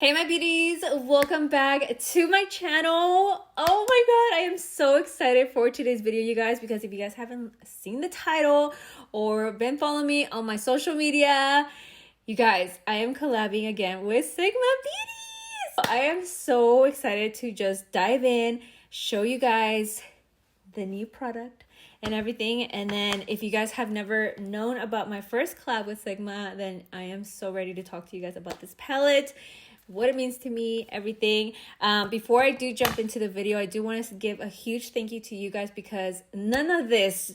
Hey my beauties, welcome back to my channel. Oh my god, I am so excited for today's video, you guys, because if you guys haven't seen the title or been following me on my social media, you guys, I am collabing again with Sigma Beauties. I am so excited to just dive in, show you guys the new product and everything. And then if you guys have never known about my first collab with Sigma, then I am so ready to talk to you guys about this palette, what it means to me, everything. Before I do jump into the video, I do want to give a huge thank you to you guys, because none of this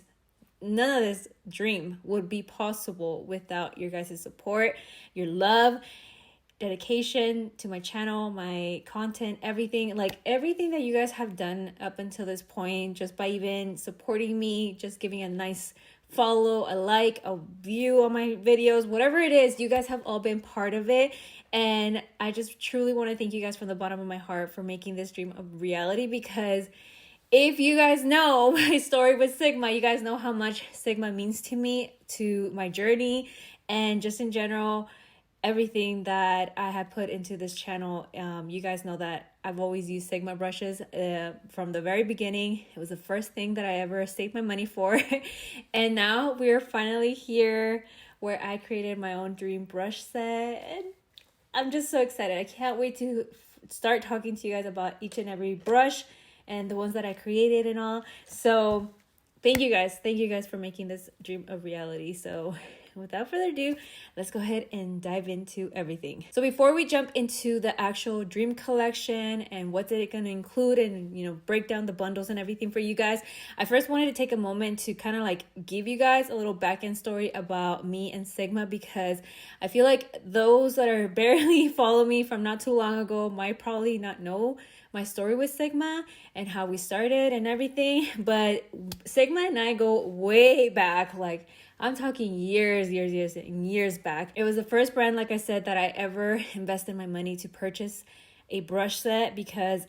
dream would be possible without your guys' support, your love, dedication to my channel, my content, everything. Like everything that you guys have done up until this point, just by even supporting me, just giving a nice follow, a like, a view on my videos, whatever it is, you guys have all been part of it. And I just truly want to thank you guys from the bottom of my heart for making this dream a reality, because if you guys know my story with Sigma, you guys know how much Sigma means to me, to my journey, and just in general, everything that I have put into this channel. You guys know that I've always used Sigma brushes from the very beginning. It was the first thing that I ever saved my money for. And now we're finally here where I created my own dream brush set. And I'm just so excited. I can't wait to start talking to you guys about each and every brush and the ones that I created and all. So thank you guys. Thank you guys for making this dream a reality. So without further ado, let's go ahead and dive into everything. So before we jump into the actual dream collection and what did it gonna include, and break down the bundles and everything for you guys, I first wanted to take a moment to kind of like give you guys a little back end story about me and Sigma, because I feel like those that are barely follow me from not too long ago might probably not know my story with Sigma and how we started and everything. But Sigma and I go way back, like I'm talking years back. It was the first brand, like I said, that I ever invested my money to purchase a brush set, because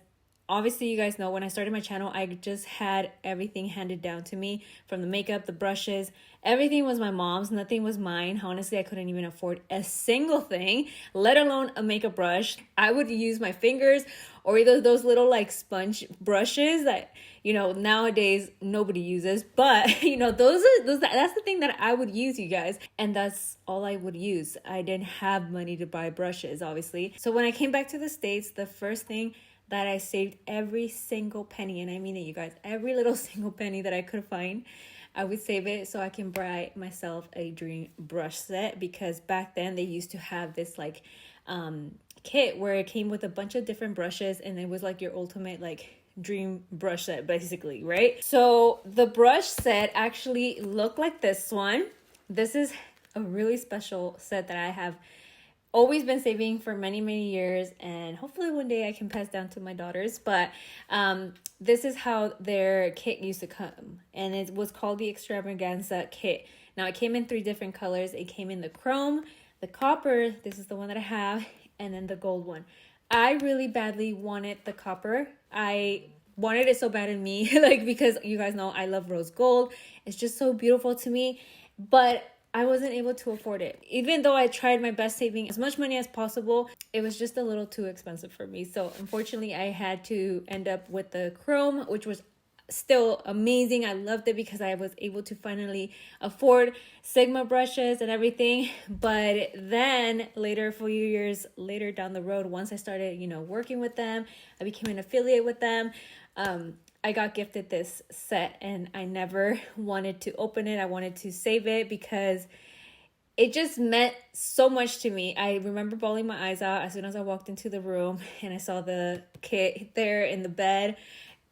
obviously you guys know when I started my channel, I just had everything handed down to me, from the makeup, the brushes, everything was my mom's, nothing was mine. Honestly, I couldn't even afford a single thing, let alone a makeup brush. I would use my fingers or either those little like sponge brushes that nowadays nobody uses, but that's the thing that I would use, you guys, and that's all I would use. I didn't have money to buy brushes, obviously. So when I came back to the States, the first thing that I saved every single penny, and I mean it, you guys, every little single penny that I could find, I would save it so I can buy myself a dream brush set. Because back then they used to have this like kit where it came with a bunch of different brushes, and it was like your ultimate like dream brush set basically, right? So the brush set actually looked like this one. This is a really special set that I have always been saving for many years, and hopefully one day I can pass down to my daughters. But this is how their kit used to come, and it was called the Extravaganza kit. Now it came in 3 different colors. It came in the chrome, the copper, this is the one that I have, and then the gold one. I really badly wanted the copper. I wanted it so bad in me, like, because you guys know I love rose gold. It's just so beautiful to me, but I wasn't able to afford it. Even though I tried my best saving as much money as possible, it was just a little too expensive for me. So unfortunately, I had to end up with the chrome, which was still amazing. I loved it because I was able to finally afford Sigma brushes and everything. But then later, a few years later down the road, once I started, working with them, I became an affiliate with them. I got gifted this set, and I never wanted to open it. I wanted to save it because it just meant so much to me. I remember bawling my eyes out as soon as I walked into the room and I saw the kit there in the bed.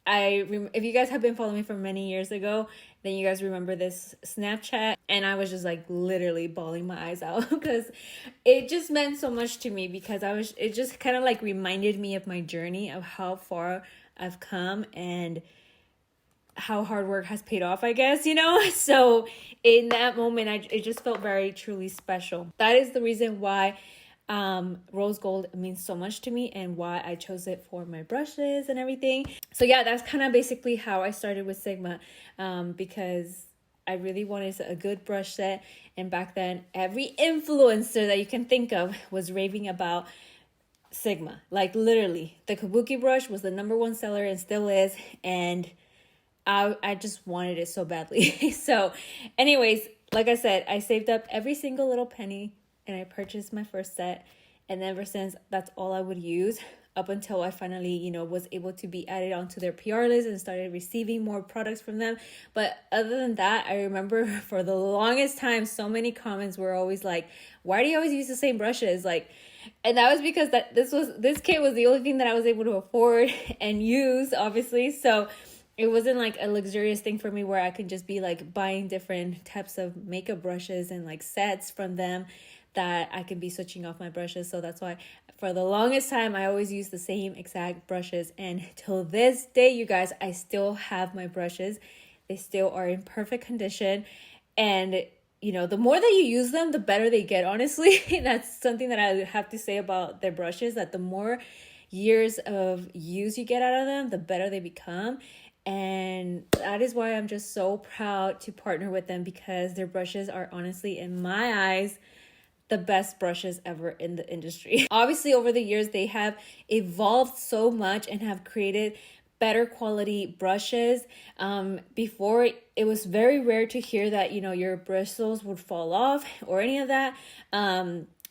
If you guys have been following me from many years ago, then you guys remember this Snapchat, and I was just like literally bawling my eyes out because it just meant so much to me, because it just kind of like reminded me of my journey, of how far I've come and how hard work has paid off, I guess, So in that moment, it just felt very truly special. That is the reason why rose gold means so much to me, and why I chose it for my brushes and everything. So yeah, that's kind of basically how I started with Sigma, because I really wanted a good brush set. And back then, every influencer that you can think of was raving about Sigma. Like literally, the Kabuki brush was the #1 seller and still is, and I just wanted it so badly. So anyways, like I said, I saved up every single little penny and I purchased my first set, and ever since, that's all I would use up until I finally, you know, was able to be added onto their PR list and started receiving more products from them. But other than that, I remember for the longest time, so many comments were always like, why do you always use the same brushes? Like, and that was because this kit was the only thing that I was able to afford and use, obviously. So it wasn't like a luxurious thing for me where I could just be like buying different types of makeup brushes and like sets from them that I can be switching off my brushes. So that's why for the longest time, I always use the same exact brushes. And till this day, you guys, I still have my brushes. They still are in perfect condition. And, you know, the more that you use them, the better they get, honestly. That's something that I have to say about their brushes, that the more years of use you get out of them, the better they become. And that is why I'm just so proud to partner with them, because their brushes are honestly, in my eyes, the best brushes ever in the industry. Obviously, over the years, they have evolved so much and have created better quality brushes. Before, it was very rare to hear that, you know, your bristles would fall off or any of that,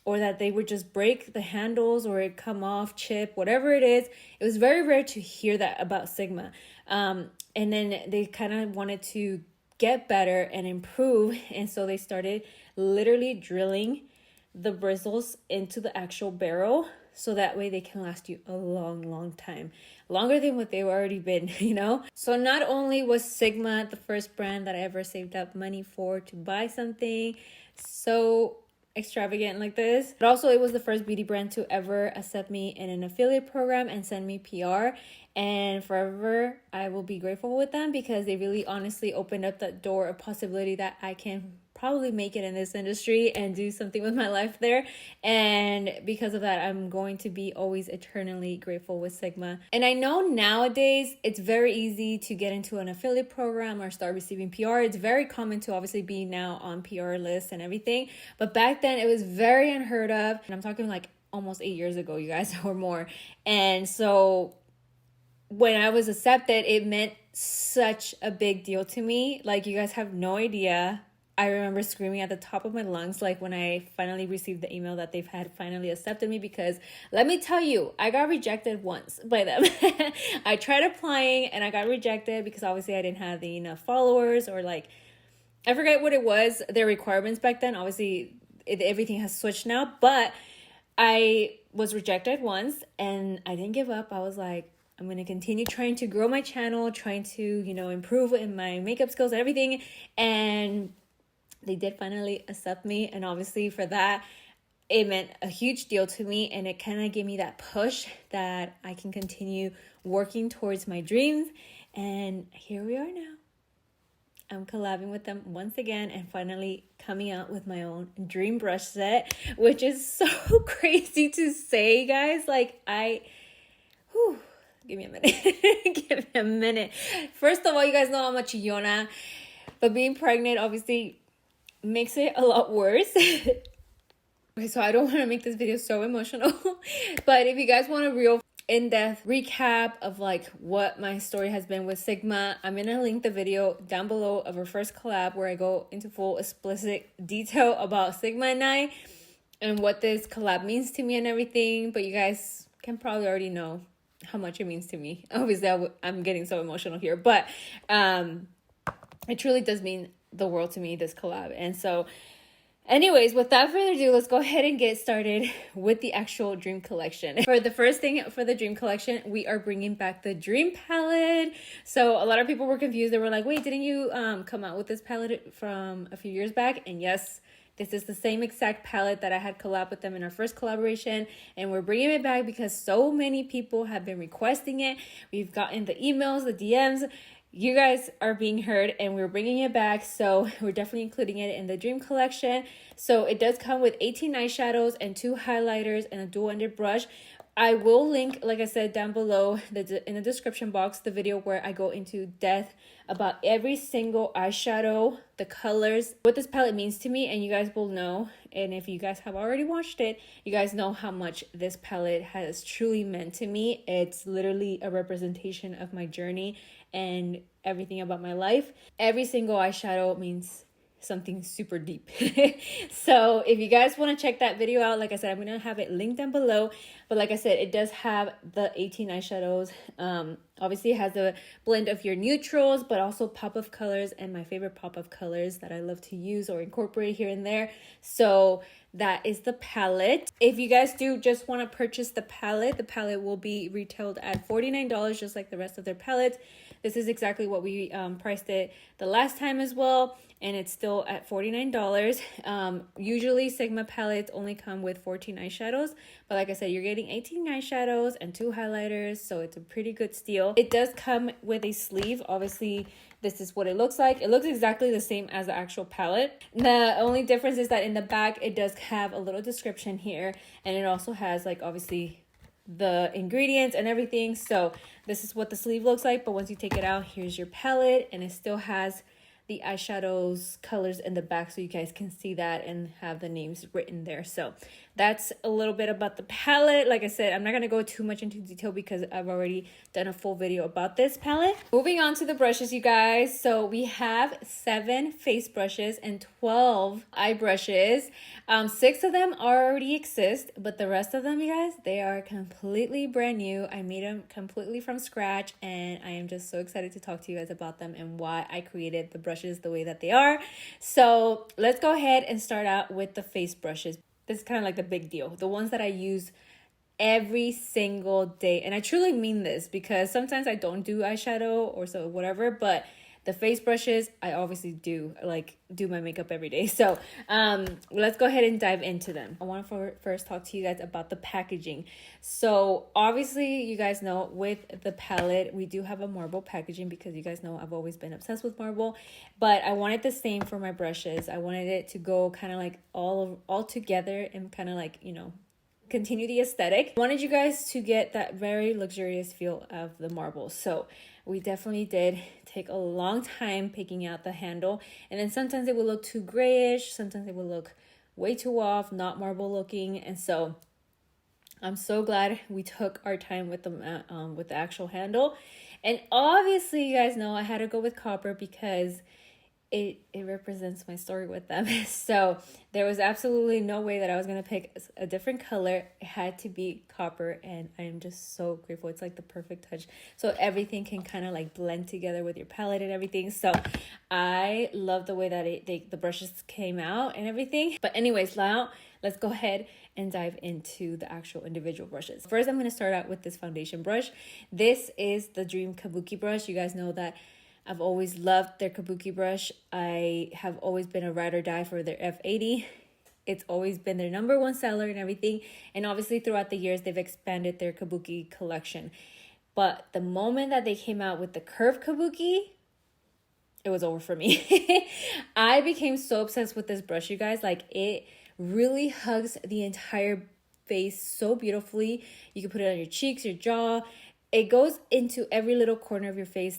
or that they would just break the handles or it come off, chip, whatever it is. It was very rare to hear that about Sigma. And then they kind of wanted to get better and improve, and so they started literally drilling the bristles into the actual barrel, so that way they can last you a long time, longer than what they've already been, you know. So not only was Sigma the first brand that I ever saved up money for to buy something so extravagant like this, but also it was the first beauty brand to ever accept me in an affiliate program and send me PR. And forever I will be grateful with them, because they really honestly opened up that door of possibility that I can probably make it in this industry and do something with my life there. And because of that, I'm going to be always eternally grateful with Sigma. And I know nowadays it's very easy to get into an affiliate program or start receiving PR. It's very common to obviously be now on PR lists and everything, but back then it was very unheard of. And I'm talking like almost 8 years ago, you guys, or more. And so when I was accepted, it meant such a big deal to me. Like, you guys have no idea. I remember screaming at the top of my lungs, like when I finally received the email that they've had finally accepted me, because let me tell you, I got rejected once by them. I tried applying and I got rejected because obviously I didn't have the enough followers, or like, I forget what it was, their requirements back then. Obviously everything has switched now, but I was rejected once and I didn't give up. I was like, I'm going to continue trying to grow my channel, trying to, you know, improve in my makeup skills and everything. And they did finally accept me. And obviously for that, it meant a huge deal to me. And it kind of gave me that push that I can continue working towards my dreams. And here we are now. I'm collabing with them once again and finally coming out with my own dream brush set, which is so crazy to say, guys. Like, give me a minute. Give me a minute. First of all, you guys know I'm a chillona, but being pregnant obviously makes it a lot worse. Okay, so I don't want to make this video so emotional, but if you guys want a real in-depth recap of like what my story has been with Sigma, I'm gonna link the video down below of our first collab where I go into full explicit detail about Sigma and I and what this collab means to me and everything. But you guys can probably already know how much it means to me. Obviously I'm getting so emotional here, but it truly does mean the world to me, this collab. And so anyways, without further ado, let's go ahead and get started with the actual dream collection. For the first thing for the dream collection, we are bringing back the dream palette. So a lot of people were confused. They were like, wait, didn't you come out with this palette from a few years back? And yes, this is the same exact palette that I had collab with them in our first collaboration. And we're bringing it back because so many people have been requesting it. We've gotten the emails, the DMs. You guys are being heard and we're bringing it back. So we're definitely including it in the dream collection. So it does come with 18 eyeshadows and 2 highlighters and a dual-ended brush. I will link, like I said, down below in the description box, the video where I go into depth about every single eyeshadow, the colors, what this palette means to me, and you guys will know. And if you guys have already watched it, you guys know how much this palette has truly meant to me. It's literally a representation of my journey and everything about my life. Every single eyeshadow means something super deep. So if you guys want to check that video out, like I said, I'm gonna have it linked down below. But like I said, it does have the 18 eyeshadows. Obviously it has a blend of your neutrals, but also pop of colors, and my favorite pop of colors that I love to use or incorporate here and there. So that is the palette. If you guys do just want to purchase the palette will be retailed at $49, just like the rest of their palettes. This is exactly what we priced it the last time as well, and it's still at $49. Usually Sigma palettes only come with 14 eyeshadows, but like I said, you're getting 18 eyeshadows and 2 highlighters, so it's a pretty good steal. It does come with a sleeve. Obviously, this is what it looks like. It looks exactly the same as the actual palette. The only difference is that in the back, it does have a little description here, and it also has, like, obviously the ingredients and everything. So this is what the sleeve looks like, but once you take it out, here's your palette, and it still has the eyeshadows colors in the back, so you guys can see that and have the names written there. So that's a little bit about the palette. Like I said, I'm not going to go too much into detail because I've already done a full video about this palette. Moving on to the brushes, you guys. So we have 7 face brushes and 12 eye brushes. 6 of them already exist, but the rest of them, you guys, they are completely brand new. I made them completely from scratch, and I am just so excited to talk to you guys about them and why I created the brushes the way that they are. So let's go ahead and start out with the face brushes. This is kind of like the big deal, the ones that I use every single day. And I truly mean this because sometimes I don't do eyeshadow or so whatever, but the face brushes, I obviously do my makeup every day. So let's go ahead and dive into them. I want to first talk to you guys about the packaging. So obviously you guys know with the palette, we do have a marble packaging because you guys know I've always been obsessed with marble, but I wanted the same for my brushes. I wanted it to go kind of like all together and kind of like, you know, continue the aesthetic. I wanted you guys to get that very luxurious feel of the marble. So we definitely did take a long time picking out the handle, and then sometimes it would look too grayish, sometimes it would look way too off, not marble looking. And so I'm so glad we took our time with the actual handle. And obviously you guys know I had to go with copper because it represents my story with them. So there was absolutely no way that I was going to pick a different color. It had to be copper, and I am just so grateful. It's like the perfect touch. So everything can kind of like blend together with your palette and everything. So I love the way that the brushes came out and everything. But anyways, now let's go ahead and dive into the actual individual brushes. First, I'm going to start out with this foundation brush. This is the Dream Kabuki brush. You guys know that I've always loved their Kabuki brush. I have always been a ride or die for their F80. It's always been their #1 seller and everything. And obviously throughout the years, they've expanded their Kabuki collection. But the moment that they came out with the curved Kabuki, it was over for me. I became so obsessed with this brush, you guys. Like, it really hugs the entire face so beautifully. You can put it on your cheeks, your jaw. It goes into every little corner of your face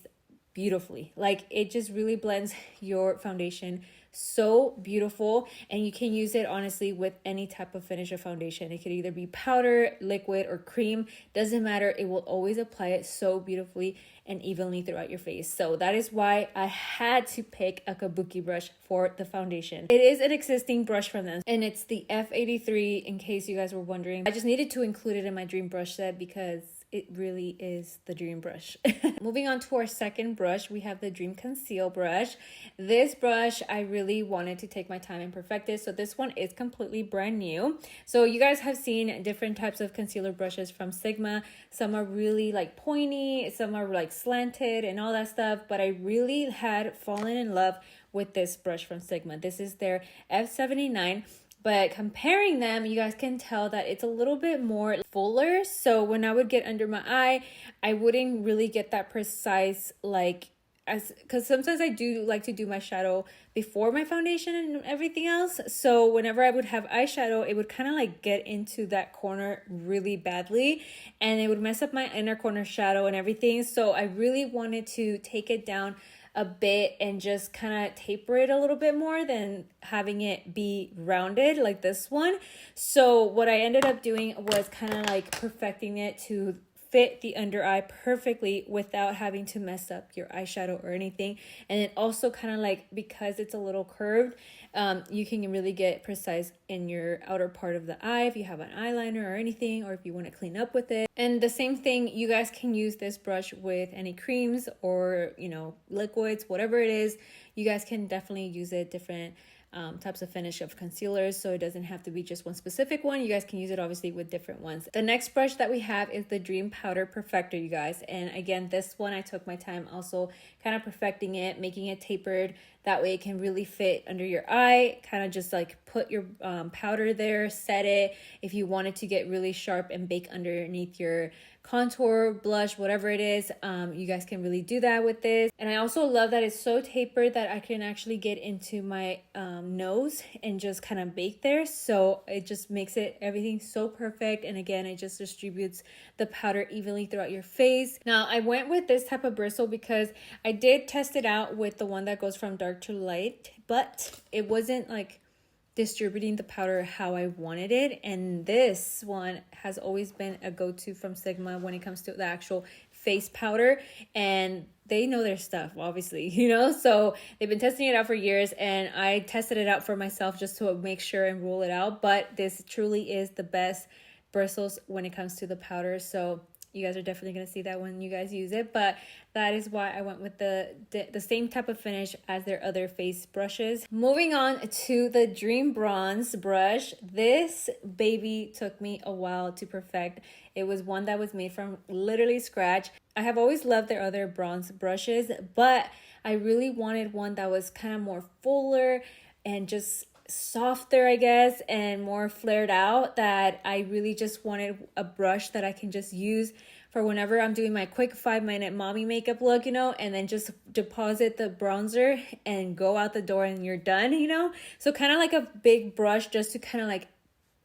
beautifully. Like, it just really blends your foundation so beautiful, and you can use it honestly with any type of finish of foundation. It could either be powder, liquid, or cream, doesn't matter. It will always apply it so beautifully and evenly throughout your face. So that is why I had to pick a Kabuki brush for the foundation. It is an existing brush from them, and it's the F83, in case you guys were wondering. I just needed to include it in my dream brush set because it really is the dream brush. Moving on to our second brush, we have the Dream Conceal brush. This brush, I really wanted to take my time and perfect it. So this one is completely brand new. So you guys have seen different types of concealer brushes from Sigma. Some are really like pointy, some are like slanted and all that stuff. But I really had fallen in love with this brush from Sigma. This is their F79. But comparing them, you guys can tell that it's a little bit more fuller. So when I would get under my eye, I wouldn't really get that precise like because sometimes I do like to do my shadow before my foundation and everything else. So whenever I would have eyeshadow, it would kind of like get into that corner really badly, and it would mess up my inner corner shadow and everything. So I really wanted to take it down a bit and just kind of taper it a little bit more than having it be rounded like this one. So what I ended up doing was kind of like perfecting it to fit the under eye perfectly without having to mess up your eyeshadow or anything. And then also kind of like, because it's a little curved, you can really get precise in your outer part of the eye if you have an eyeliner or anything, or if you want to clean up with it. And the same thing, you guys can use this brush with any creams or, you know, liquids, whatever it is. You guys can definitely use it different types of finish of concealers, so it doesn't have to be just one specific one. You guys can use it obviously with different ones. The next brush that we have is the Dream Powder Perfector, you guys. And again, this one I took my time also kind of perfecting it, making it tapered. That way it can really fit under your eye. Kind of just like put your powder there, set it. If you wanted to get really sharp and bake underneath your contour, blush, whatever it is, you guys can really do that with this. And I also love that it's so tapered that I can actually get into my nose and just kind of bake there. So it just makes it everything so perfect. And again, it just distributes the powder evenly throughout your face. Now I went with this type of bristle because I did test it out with the one that goes from dark to light, but it wasn't like distributing the powder how I wanted it. And this one has always been a go-to from Sigma when it comes to the actual face powder, and they know their stuff, obviously, you know. So they've been testing it out for years, and I tested it out for myself just to make sure and rule it out. But this truly is the best bristles when it comes to the powder. So you guys are definitely going to see that when you guys use it. But that is why I went with the same type of finish as their other face brushes. Moving on to the Dream Bronze brush. This baby took me a while to perfect. It was one that was made from literally scratch. I have always loved their other bronze brushes, but I really wanted one that was kind of more fuller and just softer, I guess, and more flared out. That I really just wanted a brush that I can just use for whenever I'm doing my quick 5-minute mommy makeup look, you know, and then just deposit the bronzer and go out the door and you're done, you know. So kind of like a big brush just to kind of like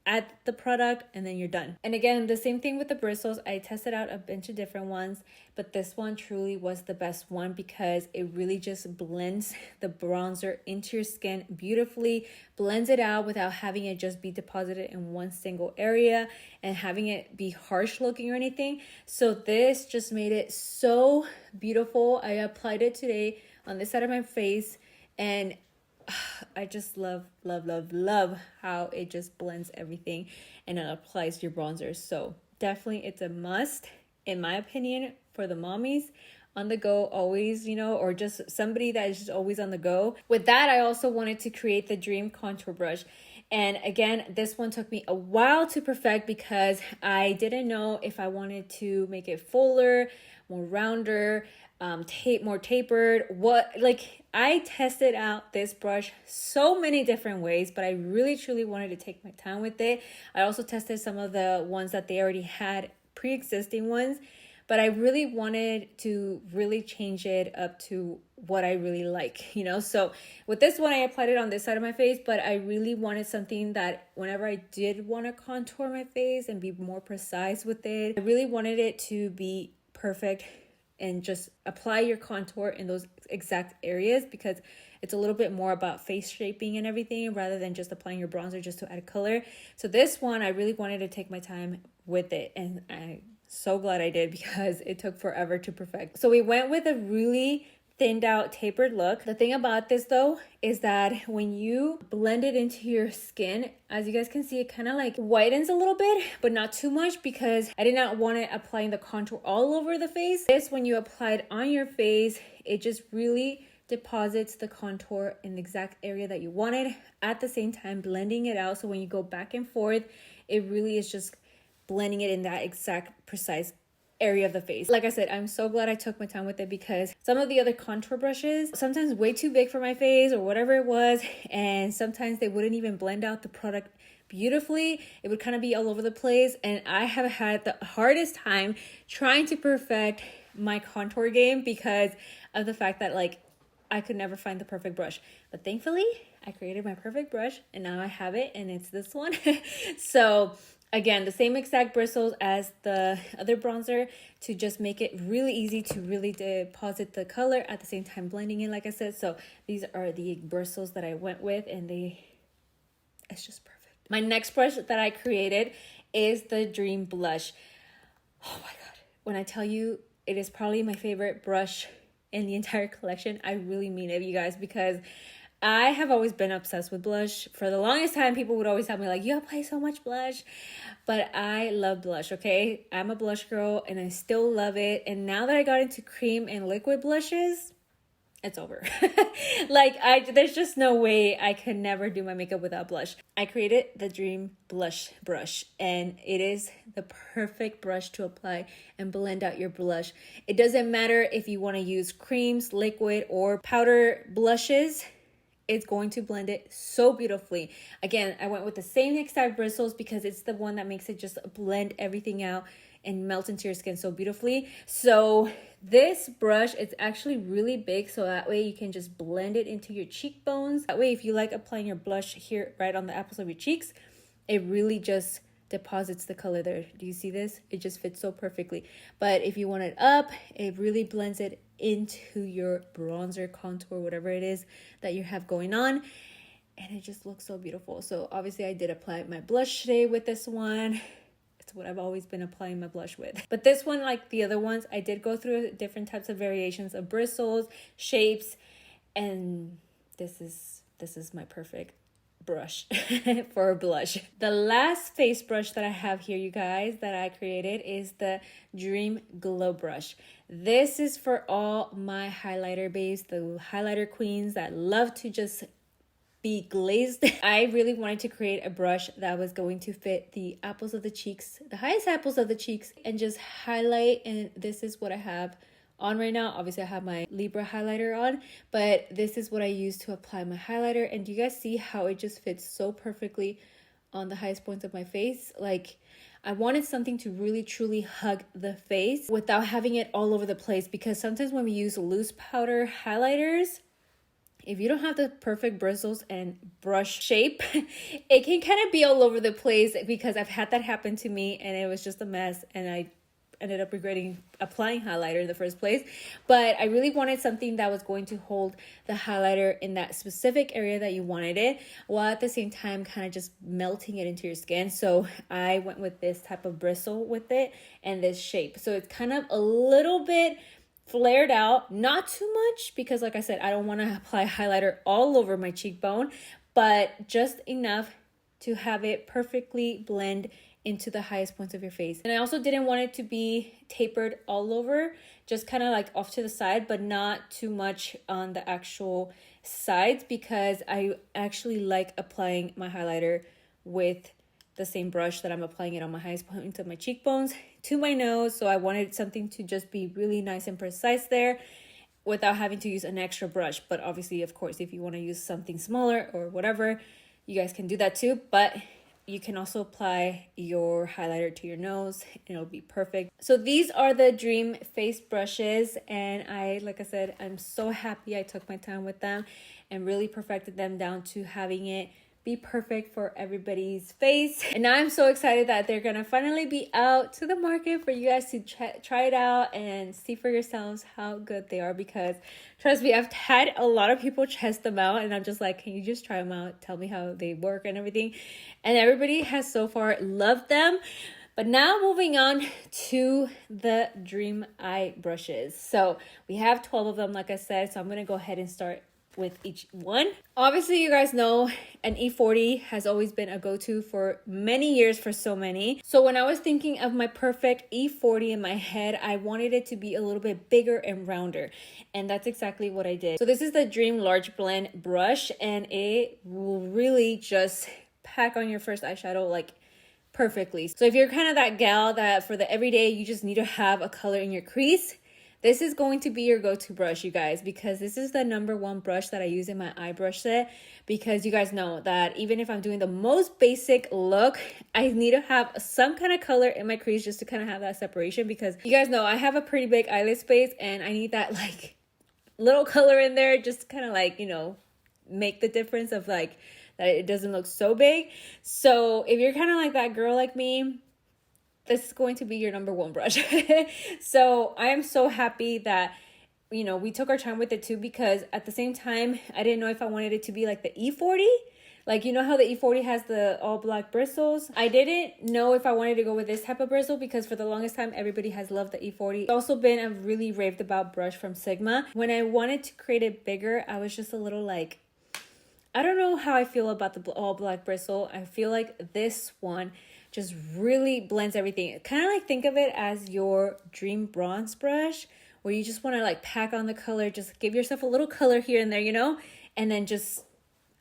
add the product and then you're done. And again, the same thing with the bristles. I tested out a bunch of different ones, but this one truly was the best one because it really just blends the bronzer into your skin beautifully, blends it out without having it just be deposited in one single area and having it be harsh looking or anything. So this just made it so beautiful. I applied it today on this side of my face, and I just love how it just blends everything and it applies your bronzer. So definitely it's a must, in my opinion, for the mommies on the go always, you know, or just somebody that is just always on the go. With that, I also wanted to create the Dream Contour Brush. And again, this one took me a while to perfect because I didn't know if I wanted to make it fuller, more rounder, more tapered. I tested out this brush so many different ways, but I really truly wanted to take my time with it. I also tested some of the ones that they already had, pre-existing ones, but I really wanted to really change it up to what I really like, you know. So with this one, I applied it on this side of my face, but I really wanted something that whenever I did want to contour my face and be more precise with it, I really wanted it to be perfect and just apply your contour in those exact areas, because it's a little bit more about face shaping and everything rather than just applying your bronzer just to add color. So this one, I really wanted to take my time with it, and I'm so glad I did because it took forever to perfect. So we went with a really thinned out tapered look. The thing about this though is that when you blend it into your skin, as you guys can see, it kind of like whitens a little bit, but not too much, because I did not want it applying the contour all over the face. This, when you apply it on your face, it just really deposits the contour in the exact area that you wanted, at the same time blending it out. So when you go back and forth, it really is just blending it in that exact precise area of the face. Like I said, I'm so glad I took my time with it, because some of the other contour brushes, sometimes way too big for my face or whatever it was, and sometimes they wouldn't even blend out the product beautifully. It would kind of be all over the place, and I have had the hardest time trying to perfect my contour game because of the fact that like I could never find the perfect brush. But thankfully, I created my perfect brush and now I have it, and it's this one. So again, the same exact bristles as the other bronzer to just make it really easy to really deposit the color at the same time blending it, like I said. So these are the bristles that I went with, and it's just perfect. My next brush that I created is the Dream Blush. Oh my God. When I tell you it is probably my favorite brush in the entire collection, I really mean it, you guys, because I have always been obsessed with blush. For the longest time, people would always tell me like, you apply so much blush, but I love blush, okay? I'm a blush girl and I still love it. And now that I got into cream and liquid blushes, it's over. Like there's just no way I could never do my makeup without blush. I created the Dream Blush brush, and it is the perfect brush to apply and blend out your blush. It doesn't matter if you want to use creams, liquid, or powder blushes. It's going to blend it so beautifully. Again, I went with the same exact bristles because it's the one that makes it just blend everything out and melt into your skin so beautifully. So this brush, it's actually really big, so that way you can just blend it into your cheekbones. That way, if you like applying your blush here right on the apples of your cheeks, it really just deposits the color there. Do you see this? It just fits so perfectly. But if you want it up, it really blends it into your bronzer, contour, whatever it is that you have going on, and it just looks so beautiful. So obviously I did apply my blush today with this one. It's what I've always been applying my blush with. But this one, like the other ones, I did go through different types of variations of bristles, shapes, and this is my perfect brush for a blush. The last face brush that I have here, you guys, that I created is the Dream Glow brush. This is for all my highlighter babes, the highlighter queens that love to just be glazed. I really wanted to create a brush that was going to fit the apples of the cheeks, the highest apples of the cheeks, and just highlight. And this is what I have on right now. Obviously I have my Libra highlighter on, but this is what I use to apply my highlighter. And do you guys see how it just fits so perfectly on the highest points of my face? Like, I wanted something to really truly hug the face without having it all over the place, because sometimes when we use loose powder highlighters, if you don't have the perfect bristles and brush shape, it can kind of be all over the place, because I've had that happen to me and it was just a mess, and I ended up regretting applying highlighter in the first place. But I really wanted something that was going to hold the highlighter in that specific area that you wanted it, while at the same time kind of just melting it into your skin. So I went with this type of bristle with it and this shape. So it's kind of a little bit flared out, not too much, because like I said, I don't want to apply highlighter all over my cheekbone, but just enough to have it perfectly blend into the highest points of your face. And I also didn't want it to be tapered all over, just kind of like off to the side, but not too much on the actual sides, because I actually like applying my highlighter with the same brush that I'm applying it on my highest points of my cheekbones to my nose. So I wanted something to just be really nice and precise there without having to use an extra brush. But obviously, of course, if you want to use something smaller or whatever, you guys can do that too. But you can also apply your highlighter to your nose and it'll be perfect. So these are the Dream face brushes, and like I said, I'm so happy I took my time with them and really perfected them down to having it be perfect for everybody's face. And now I'm so excited that they're gonna finally be out to the market for you guys to try it out and see for yourselves how good they are, because trust me, I've had a lot of people test them out and I'm just like, can you just try them out, tell me how they work and everything, and everybody has so far loved them. But now moving on to the Dream Eye brushes. So we have 12 of them, like I said, so I'm gonna go ahead and start with each one. Obviously, you guys know an E40 has always been a go-to for many years for so many. So when I was thinking of my perfect E40 in my head, I wanted it to be a little bit bigger and rounder, and that's exactly what I did. So this is the Dream Large Blend brush, and it will really just pack on your first eyeshadow like perfectly. So if you're kind of that gal that for the everyday you just need to have a color in your crease, this is going to be your go-to brush, you guys, because this is the #1 brush that I use in my eye brush set, because you guys know that even if I'm doing the most basic look, I need to have some kind of color in my crease just to kind of have that separation, because you guys know I have a pretty big eyelid space and I need that like little color in there just to kind of like, you know, make the difference of like that it doesn't look so big. So if you're kind of like that girl like me, this is going to be your #1 brush. So I am so happy that, you know, we took our time with it too, because at the same time, I didn't know if I wanted it to be like the E40. Like, you know how the E40 has the all black bristles? I didn't know if I wanted to go with this type of bristle, because for the longest time, everybody has loved the E40. It's also been a really raved about brush from Sigma. When I wanted to create it bigger, I was just a little like, I don't know how I feel about the all black bristle. I feel like this one just really blends everything. Kind of like think of it as your dream bronze brush, where you just want to like pack on the color, just give yourself a little color here and there, you know, and then just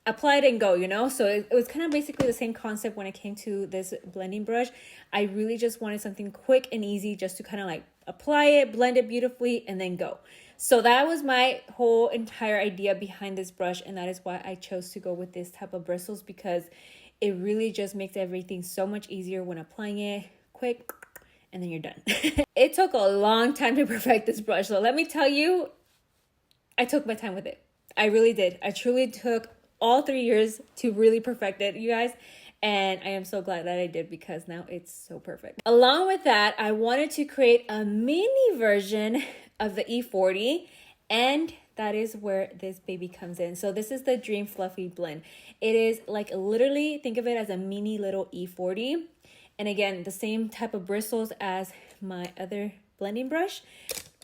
apply it and go, you know. So it was kind of basically the same concept when it came to this blending brush. I really just wanted something quick and easy just to kind of like apply it, blend it beautifully, and then go. So that was my whole entire idea behind this brush, and that is why I chose to go with this type of bristles, because it really just makes everything so much easier when applying it quick, and then you're done. It took a long time to perfect this brush, so let me tell you, I took my time with it. I really did. I truly took all 3 years to really perfect it, you guys. And I am so glad that I did, because now it's so perfect. Along with that, I wanted to create a mini version of the E40, and that is where this baby comes in. So this is the Dream Fluffy Blend. It is like literally, think of it as a mini little E40. And again, the same type of bristles as my other blending brush.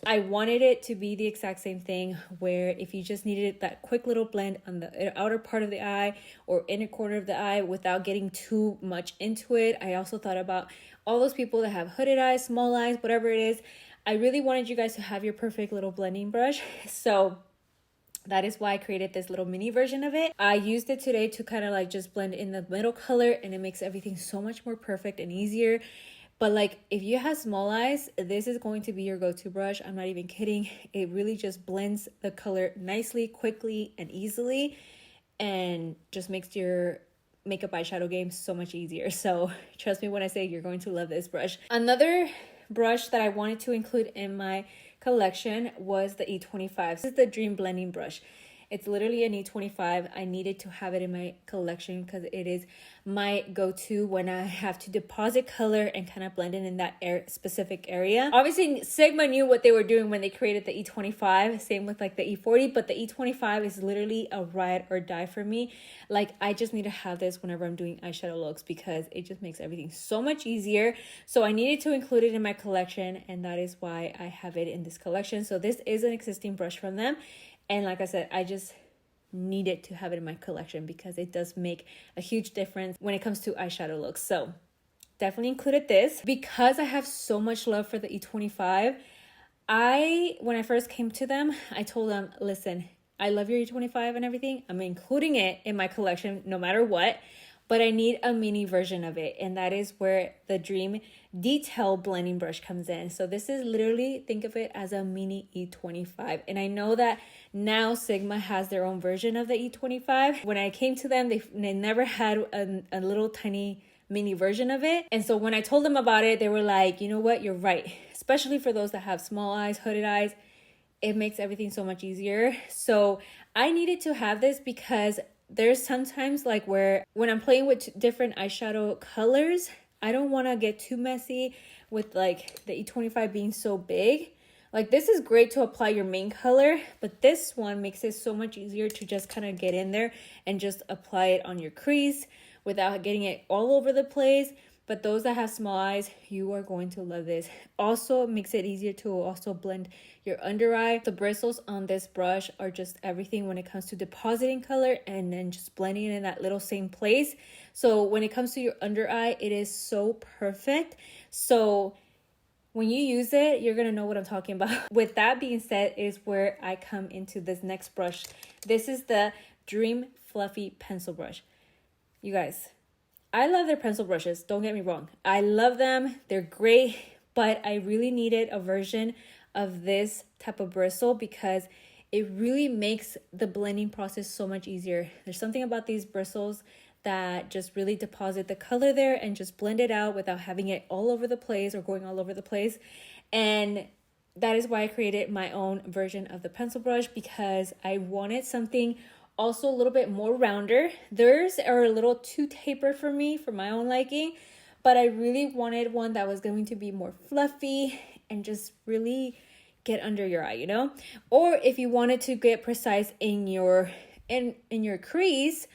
I wanted it to be the exact same thing, where if you just needed that quick little blend on the outer part of the eye or inner corner of the eye without getting too much into it. I also thought about all those people that have hooded eyes, small eyes, whatever it is. I really wanted you guys to have your perfect little blending brush. So that is why I created this little mini version of it. I used it today to kind of like just blend in the middle color, and it makes everything so much more perfect and easier. But like, if you have small eyes, this is going to be your go-to brush. I'm not even kidding. It really just blends the color nicely, quickly, and easily, and just makes your makeup eyeshadow game so much easier. So trust me when I say you're going to love this brush. Another brush that I wanted to include in my collection was the E25. This is the Dream Blending Brush. It's literally an E25. I needed to have it in my collection because it is my go-to when I have to deposit color and kind of blend it in that specific area. Obviously, Sigma knew what they were doing when they created the E25. Same with like the E40, but the E25 is literally a ride or die for me. Like, I just need to have this whenever I'm doing eyeshadow looks because it just makes everything so much easier. So I needed to include it in my collection, and that is why I have it in this collection. So this is an existing brush from them. And like I said, I just needed to have it in my collection because it does make a huge difference when it comes to eyeshadow looks. So definitely included this. Because I have so much love for the E25, when I first came to them, I told them, listen, I love your E25 and everything. I'm including it in my collection no matter what, but I need a mini version of it. And that is where the Dream Detail Blending Brush comes in. So this is literally, think of it as a mini E25. And I know that now Sigma has their own version of the E25. When I came to them, they never had a little tiny mini version of it. And so when I told them about it, they were like, you know what, you're right. Especially for those that have small eyes, hooded eyes, it makes everything so much easier. So I needed to have this because there's sometimes like where when I'm playing with different eyeshadow colors, I don't want to get too messy with like the E25 being so big. Like, this is great to apply your main color, but this one makes it so much easier to just kind of get in there and just apply it on your crease without getting it all over the place. But those that have small eyes, you are going to love this. Also, it makes it easier to also blend your under eye. The bristles on this brush are just everything when it comes to depositing color and then just blending it in that little same place. So when it comes to your under eye, it is so perfect. So when you use it, you're going to know what I'm talking about. With that being said, is where I come into this next brush. This is the Dream Fluffy Pencil Brush. You guys, I love their pencil brushes. Don't get me wrong. I love them. They're great, but I really needed a version of this type of bristle because it really makes the blending process so much easier. There's something about these bristles that just really deposit the color there and just blend it out without having it all over the place or going all over the place. And that is why I created my own version of the pencil brush, because I wanted something also a little bit more rounder. Theirs are a little too tapered for me, for my own liking, but I really wanted one that was going to be more fluffy and just really get under your eye, you know? Or if you wanted to get precise in your crease,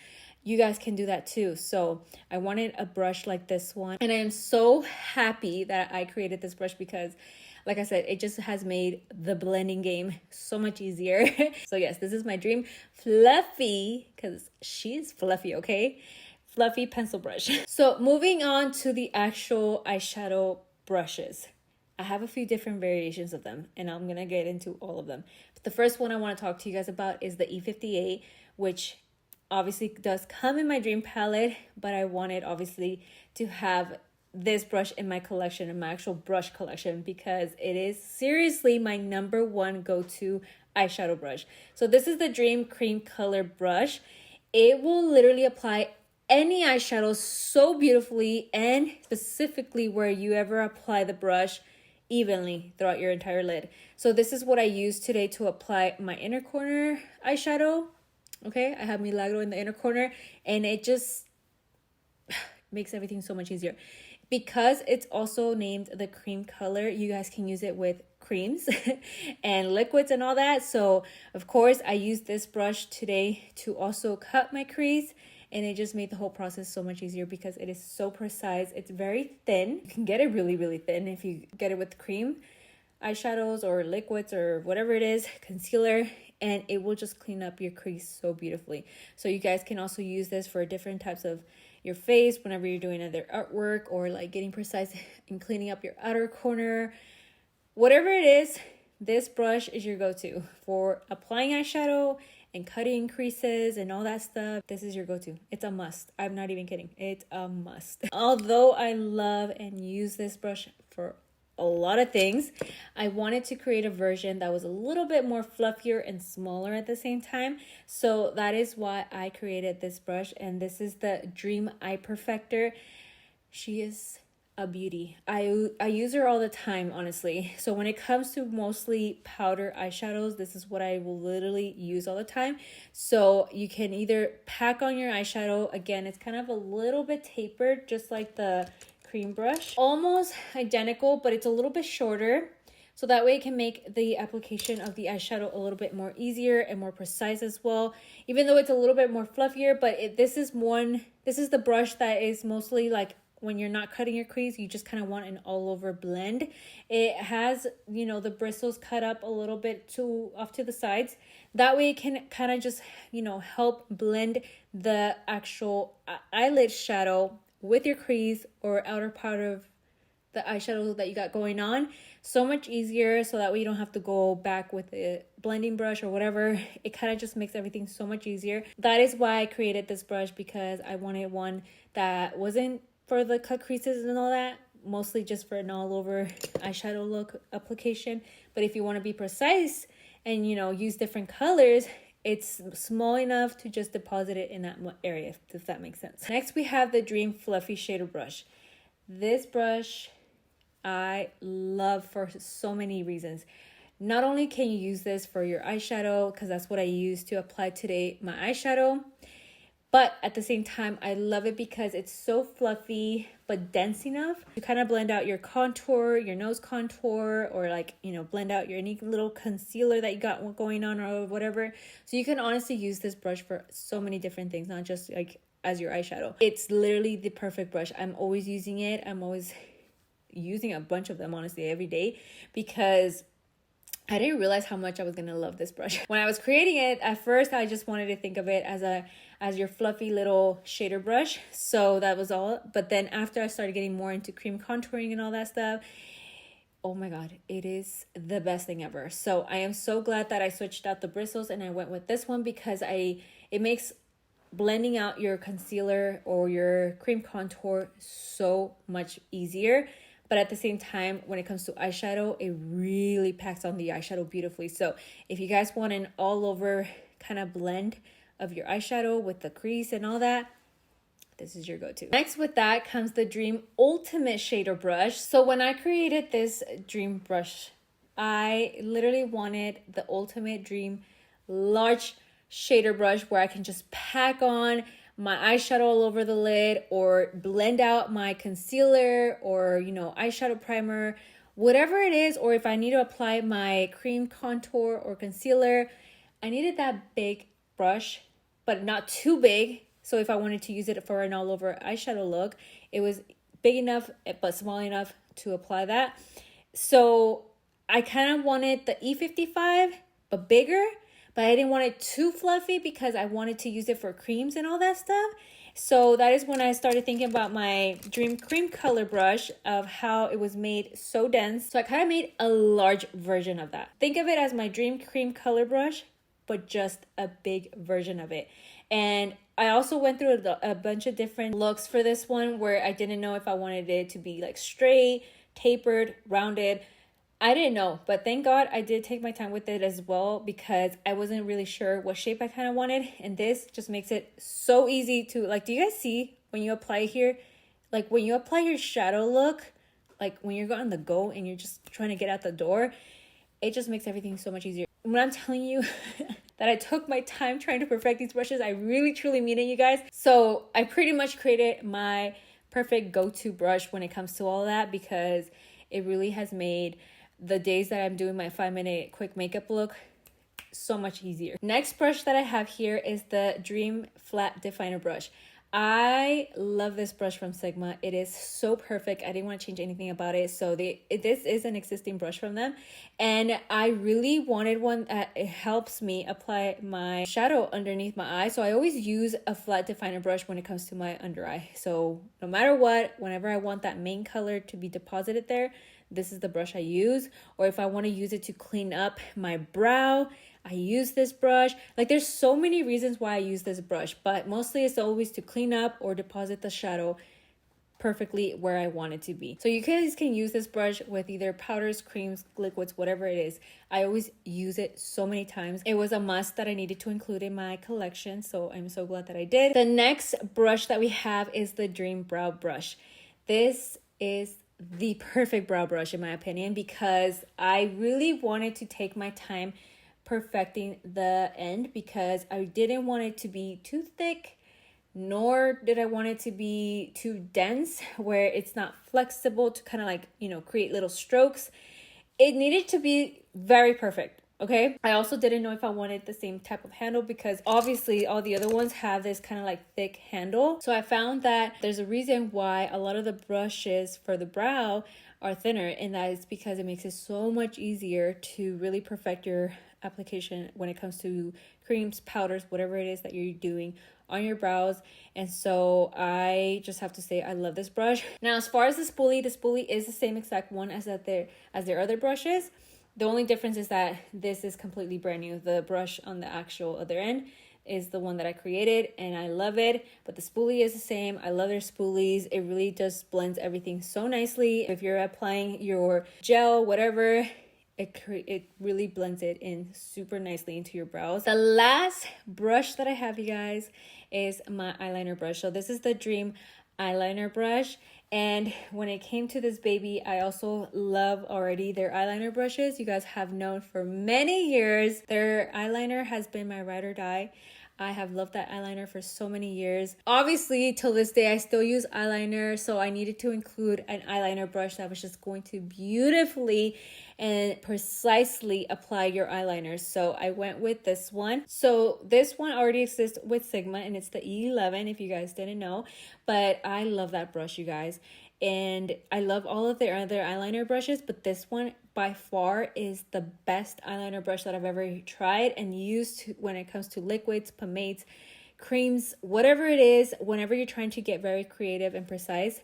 you guys can do that too. So I wanted a brush like this one, and I am so happy that I created this brush because, like I said, it just has made the blending game so much easier. So yes, this is my dream fluffy, because she's fluffy, okay? Fluffy pencil brush. So moving on to the actual eyeshadow brushes. I have a few different variations of them, and I'm gonna get into all of them. But the first one I want to talk to you guys about is the E58, which obviously does come in my dream palette, but I wanted obviously to have this brush in my collection, in my actual brush collection, because it is seriously my number one go-to eyeshadow brush. So this is the Dream Cream Color brush. It will literally apply any eyeshadow so beautifully, and specifically where you ever apply the brush evenly throughout your entire lid. So this is what I use today to apply my inner corner eyeshadow. Okay, I have Milagro in the inner corner, and it just makes everything so much easier. Because it's also named the cream color, you guys can use it with creams and liquids and all that. So of course I used this brush today to also cut my crease, and it just made the whole process so much easier because it is so precise. It's very thin. You can get it really, really thin if you get it with cream eyeshadows or liquids or whatever it is, concealer, and it will just clean up your crease so beautifully. So you guys can also use this for different types of your face whenever you're doing either artwork or like getting precise and cleaning up your outer corner. Whatever it is, this brush is your go-to for applying eyeshadow and cutting creases and all that stuff. This is your go-to. It's a must. I'm not even kidding. It's a must. Although I love and use this brush for a lot of things, I wanted to create a version that was a little bit more fluffier and smaller at the same time. So that is why I created this brush, and this is the Dream Eye Perfector. She is a beauty. I use her all the time, honestly. So when it comes to mostly powder eyeshadows, this is what I will literally use all the time. So you can either pack on your eyeshadow. Again, it's kind of a little bit tapered, just like the cream brush. Almost identical, but it's a little bit shorter. So that way it can make the application of the eyeshadow a little bit more easier and more precise as well. Even though it's a little bit more fluffier, but this is the brush that is mostly like when you're not cutting your crease, you just kind of want an all over blend. It has, you know, the bristles cut up a little bit off to the sides. That way it can kind of just, you know, help blend the actual eyelid shadow with your crease or outer part of the eyeshadow that you got going on. So much easier, so that way you don't have to go back with a blending brush or whatever. It kind of just makes everything so much easier. That is why I created this brush, because I wanted one that wasn't for the cut creases and all that, mostly just for an all over eyeshadow look application. But if you want to be precise and, you know, use different colors, it's small enough to just deposit it in that area, if that makes sense. Next, we have the Dream Fluffy Shader Brush. This brush I love for so many reasons. Not only can you use this for your eyeshadow, because that's what I use to apply today my eyeshadow, but at the same time, I love it because it's so fluffy but dense enough to kind of blend out your contour, your nose contour, or like, you know, blend out your unique little concealer that you got going on or whatever. So you can honestly use this brush for so many different things, not just like as your eyeshadow. It's literally the perfect brush. I'm always using it. I'm always using a bunch of them, honestly, every day, because I didn't realize how much I was gonna love this brush. When I was creating it, at first I just wanted to think of it as your fluffy little shader brush. So that was all. But then after I started getting more into cream contouring and all that stuff, oh my god, it is the best thing ever. So I am so glad that I switched out the bristles and I went with this one, because it makes blending out your concealer or your cream contour so much easier. but at the same time, when it comes to eyeshadow, it really packs on the eyeshadow beautifully. So if you guys want an all over kind of blend of your eyeshadow with the crease and all that, this is your go-to. Next with that comes the Dream Ultimate Shader Brush. So when I created this Dream brush, I literally wanted the Ultimate Dream large shader brush where I can just pack on my eyeshadow all over the lid, or blend out my concealer, or eyeshadow primer, whatever it is. Or if I need to apply my cream contour or concealer, I needed that big brush, but not too big. So if I wanted to use it for an all over eyeshadow look, it was big enough but small enough to apply that. So I kind of wanted the E55 but bigger, but I didn't want it too fluffy because I wanted to use it for creams and all that stuff. So that is when I started thinking about my Dream Cream Color brush, of how it was made so dense. So I kind of made a large version of that. Think of it as my Dream Cream Color brush, but just a big version of it. And I also went through a bunch of different looks for this one, where I didn't know if I wanted it to be like straight, tapered, rounded. I didn't know, but thank God I did take my time with it as well, because I wasn't really sure what shape I kind of wanted. And this just makes it so easy to, like, do you guys see when you apply here? Like when you apply your shadow look, like when you're on the go and you're just trying to get out the door, it just makes everything so much easier. When I'm telling you that I took my time trying to perfect these brushes, I really truly mean it, you guys. So I pretty much created my perfect go-to brush when it comes to all that, because it really has made the days that I'm doing my 5-minute quick makeup look so much easier. Next brush that I have here is the Dream Flat Definer brush. I love this brush from Sigma. It is so perfect. I didn't want to change anything about it. So this is an existing brush from them. And I really wanted one that it helps me apply my shadow underneath my eye. So I always use a flat definer brush when it comes to my under eye. So no matter what, whenever I want that main color to be deposited there, this is the brush I use. Or if I want to use it to clean up my brow, I use this brush. Like, there's so many reasons why I use this brush, but mostly it's always to clean up or deposit the shadow perfectly where I want it to be. So you guys can use this brush with either powders, creams, liquids, whatever it is. I always use it so many times. It was a must that I needed to include in my collection, so I'm so glad that I did. The next brush that we have is the Dream Brow Brush. This is the perfect brow brush in my opinion, because I really wanted to take my time perfecting the end, because I didn't want it to be too thick, nor did I want it to be too dense where it's not flexible to kind of like, create little strokes. It needed to be very perfect. Okay. I also didn't know if I wanted the same type of handle, because obviously all the other ones have this kind of like thick handle. So I found that there's a reason why a lot of the brushes for the brow are thinner, and that is because it makes it so much easier to really perfect your application when it comes to creams, powders, whatever it is that you're doing on your brows. And so I just have to say I love this brush. Now, as far as the spoolie is the same exact one as their other brushes. The only difference is that this is completely brand new. The brush on the actual other end is the one that I created, and I love it. But the spoolie is the same. I love their spoolies. It really just blends everything so nicely. If you're applying your gel, whatever, it really blends it in super nicely into your brows. The last brush that I have, you guys, is my eyeliner brush. So this is the Dream eyeliner brush. And when it came to this baby, I also love already their eyeliner brushes. You guys have known for many years, their eyeliner has been my ride or die. I have loved that eyeliner for so many years. Obviously, till this day, I still use eyeliner, so I needed to include an eyeliner brush that was just going to beautifully and precisely apply your eyeliner. So I went with this one. So this one already exists with Sigma, and it's the E11 if you guys didn't know. But I love that brush, you guys. And I love all of their other eyeliner brushes, but this one by far is the best eyeliner brush that I've ever tried and used when it comes to liquids, pomades, creams, whatever it is. Whenever you're trying to get very creative and precise,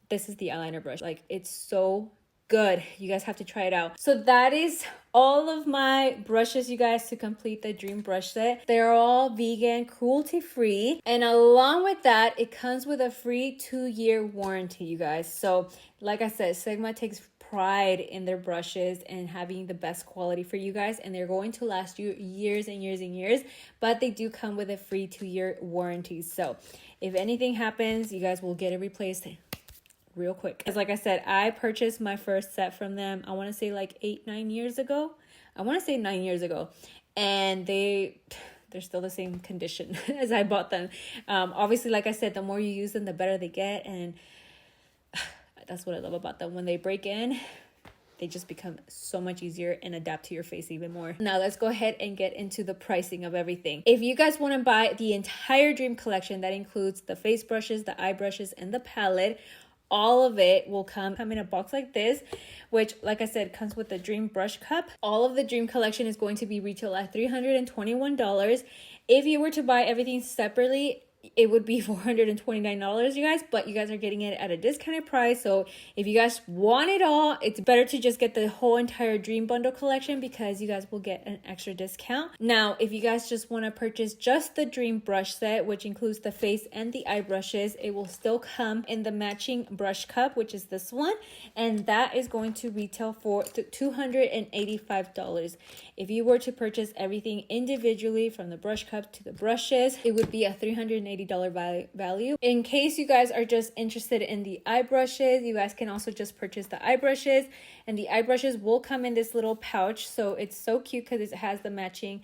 this is the eyeliner brush. Like, it's so good. You guys have to try it out. So that is all of my brushes, you guys, to complete the dream brush set. They're all vegan, cruelty free, and along with that, it comes with a free 2-year warranty, you guys. So like I said, Sigma takes pride in their brushes and having the best quality for you guys, and they're going to last you years and years and years, but they do come with a free 2-year warranty. So if anything happens, you guys will get it replaced real quick. Because like I said, I purchased my first set from them, I want to say like 9 years ago. And they're still the same condition as I bought them. Obviously, like I said, the more you use them, the better they get, and that's what I love about them. When they break in, they just become so much easier and adapt to your face even more. Now let's go ahead and get into the pricing of everything. If you guys want to buy the entire dream collection, that includes the face brushes, the eye brushes, and the palette, all of it will come in a box like this, which, like I said, comes with the dream brush cup. All of the dream collection is going to be retailed at $321. If you were to buy everything separately, it would be $429, you guys, but you guys are getting it at a discounted price. So if you guys want it all, it's better to just get the whole entire dream bundle collection, because you guys will get an extra discount. Now, if you guys just want to purchase just the dream brush set, which includes the face and the eye brushes, it will still come in the matching brush cup, which is this one, and that is going to retail for $285. If you were to purchase everything individually, from the brush cup to the brushes, it would be a $380 value. In case you guys are just interested in the eye brushes, you guys can also just purchase the eye brushes, and the eye brushes will come in this little pouch. So it's so cute because it has the matching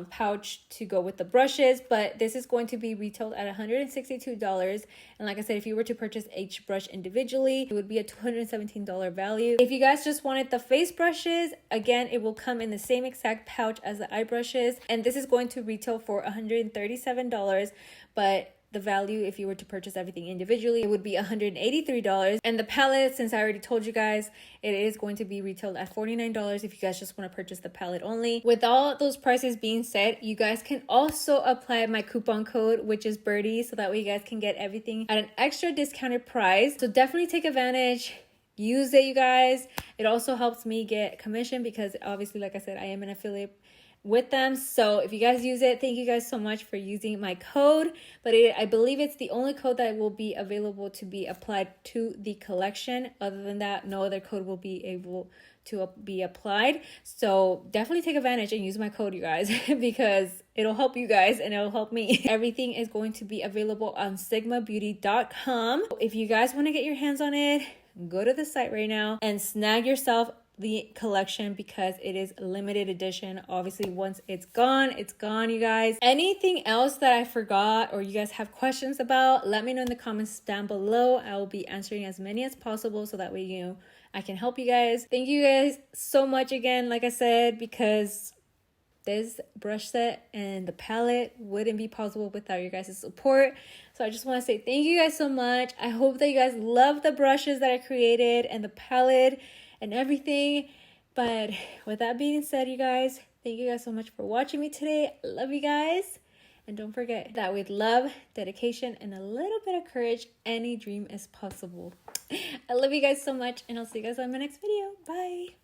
pouch to go with the brushes, but this is going to be retailed at $162. And like I said, if you were to purchase each brush individually, it would be a $217 value. If you guys just wanted the face brushes, again, it will come in the same exact pouch as the eye brushes, and this is going to retail for $137, but the value, if you were to purchase everything individually, it would be $183. And the palette, since I already told you guys, it is going to be retailed at $49 if you guys just want to purchase the palette only. With all those prices being said, you guys can also apply my coupon code, which is Birdie, so that way you guys can get everything at an extra discounted price. So definitely take advantage. Use it, you guys. It also helps me get commission, because obviously, like I said, I am an affiliate with them. So if you guys use it, thank you guys so much for using my code. But I believe it's the only code that will be available to be applied to the collection. Other than that, no other code will be able to be applied. So definitely take advantage and use my code, you guys, because it'll help you guys and it'll help me. Everything is going to be available on sigmabeauty.com. If you guys want to get your hands on it, go to the site right now and snag yourself the collection, because it is limited edition. Obviously, once it's gone, you guys. Anything else that I forgot or you guys have questions about, let me know in the comments down below. I will be answering as many as possible, so that way I can help you guys. Thank you guys so much again, like I said, because this brush set and the palette wouldn't be possible without your guys' support. So I just want to say thank you guys so much. I hope that you guys love the brushes that I created and the palette and everything. But with that being said, you guys, thank you guys so much for watching me today. I love you guys. And don't forget that with love, dedication, and a little bit of courage, any dream is possible. I love you guys so much, and I'll see you guys on my next video. Bye.